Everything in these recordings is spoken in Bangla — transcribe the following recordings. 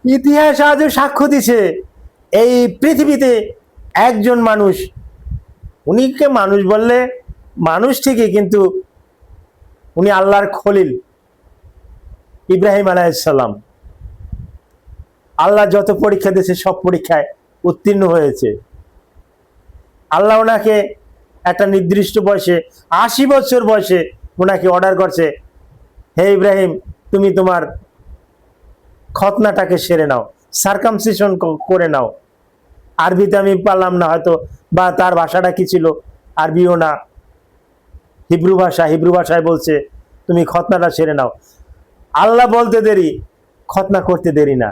ইতিহাস আজও সাক্ষ্য দিছে এই পৃথিবীতে একজন মানুষ, উনিকে মানুষ বললে মানুষ ঠিকই, কিন্তু উনি আল্লাহর খলিল ইব্রাহিম আলাইহিস সালাম। আল্লাহ যত পরীক্ষা দিয়েছে সব পরীক্ষায় উত্তীর্ণ হয়েছে। আল্লাহ ওনাকে একটা নির্দিষ্ট বয়সে ৮০ বছর বয়সে ওনাকে অর্ডার করছে, হে ইব্রাহিম, তুমি তোমার খতনাটাকে সেরে নাও, সার্কামসিশন করে নাও। আরবিতে আমি পারলাম না হয়তো, বা তার ভাষাটা কি ছিল, আরবিও না, হিব্রু ভাষায় বলছে তুমি খতনাটা সেরে নাও। আল্লাহ বলতে দেরি, খতনা করতে দেরি না।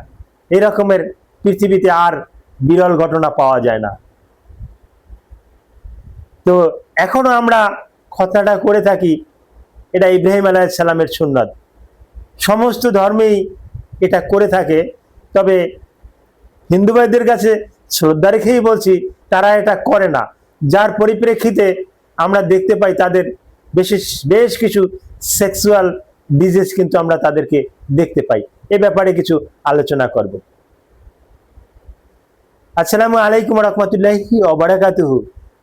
এরকমের পৃথিবীতে আর বিরল ঘটনা পাওয়া যায় না। তো এখনো আমরা খতনাটা করে থাকি, এটা ইব্রাহিম আলাইহিস সালামের সুন্নাত। সমস্ত ধর্মেই এটা করে থাকে, তবে হিন্দু ভাইদের কাছে শ্রদ্ধা রেখেই বলছি তারা এটা করে না, যার পরিপ্রেক্ষিতে আমরা দেখতে পাই তাদের বেশ কিছু সেক্সুয়াল ডিজিজ কিন্তু আমরা তাদেরকে দেখতে পাই। এ ব্যাপারে কিছু আলোচনা করব। আসসালামু আলাইকুম রহমতুল্লাহি ওয়া বারাকাতুহু।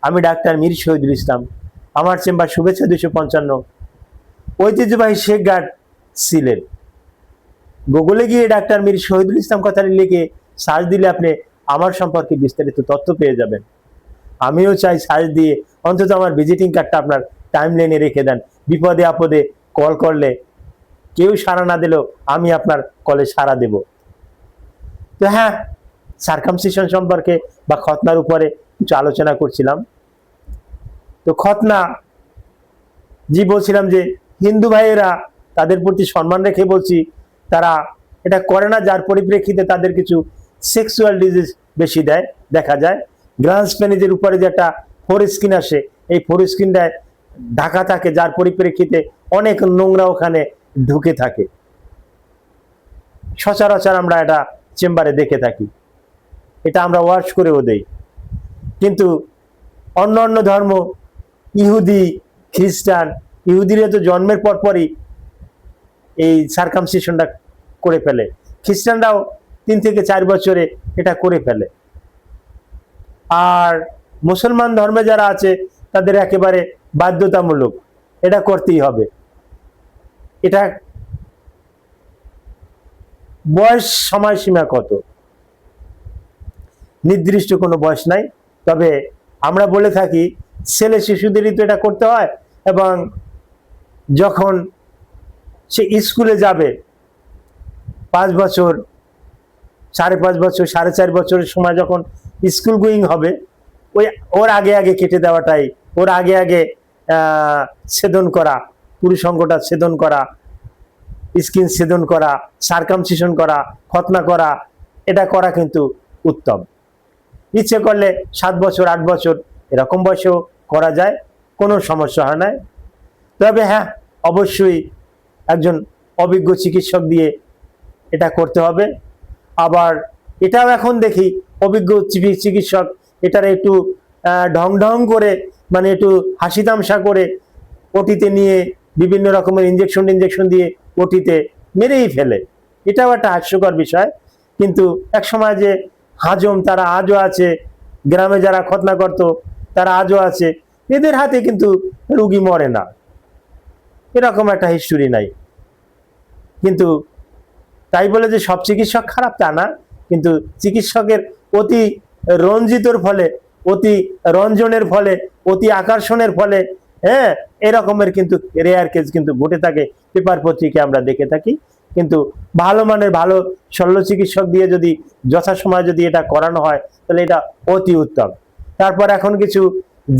আমি ডাক্তার মীর শহীদুল ইসলাম। আমার চেম্বার শুভেচ্ছা 255, ঐতিহ্যবাহী শেখ ঘাট, সিলেট। গুগলে গিয়ে ডাক্তার মীর শহীদুল ইসলাম কথাটি লিখে সার্চ দিলে আপনি আমার সম্পর্কে বিস্তারিত তথ্য পেয়ে যাবেন। আমিও চাই সার্চ দিয়ে অন্তত আমার ভিজিটিং কার্ডটা আপনার টাইম লাইনে রেখে দেন। বিপদে আপদে কল করলে কেউ সাড়া না দিলেও আমি আপনার কলে সাড়া দেব। তো হ্যাঁ, সার্কামসিশন সম্পর্কে বা খতনার উপরে কিছু আলোচনা করছিলাম। তো খতনা বলছিলাম যে হিন্দু ভাইয়েরা তাদের প্রতি সম্মান রেখে বলছি তারা এটা করে না, যার পরিপ্রেক্ষিতে তাদের কিছু সেক্সুয়াল ডিজিজ বেশি দেখা যায়। গ্লান্স পেনিজের উপরে যে একটা ফোরস্কিন আসে, এই ফোরস্কিনটায় ঢাকা থাকে, যার পরিপ্রেক্ষিতে অনেক নোংরা ওখানে ঢুকে থাকে। সচরাচর আমরা এটা চেম্বারে দেখে থাকি, এটা আমরা ওয়াশ করেও দেই। কিন্তু অন্য ধর্ম, ইহুদি, খ্রিস্টান, ইহুদিরা তো জন্মের পরপরই এই সার্কামসিশনটা করে ফেলে, খ্রিস্টানরাও 3 থেকে 4 বছরে এটা করে ফেলে। আর মুসলমান ধর্মে যারা আছে তাদের একেবারে বাধ্যতামূলক, এটা করতেই হবে। এটা বয়স সময়সীমা কত, নির্দিষ্ট কোনো বয়স নাই। তবে আমরা বলে থাকি ছেলে শিশুদেরই তো এটা করতে হয়, এবং যখন সে স্কুলে যাবে 5 বছর, 5.5 বছর, 4.5 বছরের সময় যখন স্কুল গোয়িং হবে, ওর আগে কেটে দেওয়াটাই, ওর আগে ছেদন করা, পুরুষ অঙ্গটা ছেদন করা, স্কিন ছেদন করা, সার্কামসিশন করা, খতনা করা, এটা করা কিন্তু উত্তম। ইচ্ছে করলে 7 বছর, 8 বছর এরকম বয়সেও করা যায়, কোনো সমস্যা হয় না। তবে হ্যাঁ, অবশ্যই একজন অভিজ্ঞ চিকিৎসক দিয়ে এটা করতে হবে। আবার এটাও এখন দেখি অভিজ্ঞ চিকিৎসক এটার একটু ঢং করে, মানে একটু হাসি তামসা করে ওটিতে নিয়ে বিভিন্ন রকমের ইঞ্জেকশন দিয়ে ওটিতে মেরেই ফেলে। এটাও একটা হাস্যকর বিষয়। কিন্তু এক সময় যে হাজম তারা আজও আছে, গ্রামে যারা খতনা করত তারা আজও আছে, এদের হাতে কিন্তু রুগী মরে না, এরকম একটা হিস্টোরি নাই। কিন্তু তাই বলে যে সব চিকিৎসক খারাপ তা না, কিন্তু চিকিৎসকের অতি রঞ্জিতর ফলে, অতি রঞ্জনের ফলে, অতি আকর্ষণের ফলে হ্যাঁ এরকমের কিন্তু রেয়ার কেস কিন্তু ঘটে থাকে, পেপার পত্রিকায় আমরা দেখে থাকি। কিন্তু ভালো মানের ভালো শল্য চিকিৎসক দিয়ে যদি যথাসময়ে যদি এটা করানো হয় তাহলে এটা অতি উত্তম। তারপর এখন কিছু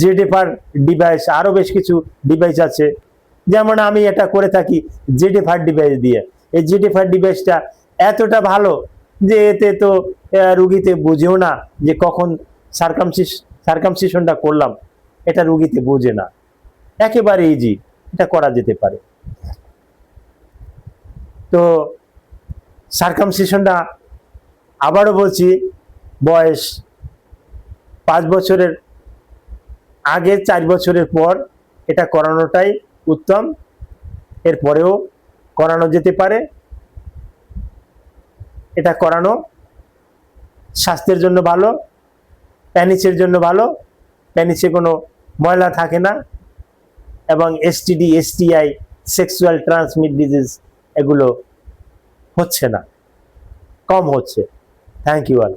জেডএফআর ডিভাইস, আরো বেশ কিছু ডিভাইস আছে, যেমন আমি এটা করে থাকি জেডএফআর ডিভাইস দিয়ে। এই জেডএফআর ডিভাইসটা এতটা ভালো যে এতে তো রুগীতে বুঝেও না যে কখন সার্কামসিশনটা করলাম, এটা রুগীতে বুঝে না, একেবারে ইজি, এটা করা যেতে পারে। তো সার্কামসিশনটা আবারও বলছি, বয়স 5 বছরের আগে, 4 বছরের পর এটা করানোটাই উত্তম। এরপরেও করানো যেতে পারে। এটা করানো স্বাস্থ্যের জন্য ভালো, প্যানিসের জন্য ভালো, প্যানিসে কোনো ময়লা থাকে না, এবং STD, STI, sexual transmit disease এগুলো হচ্ছে না, কম হচ্ছে। Thank you all.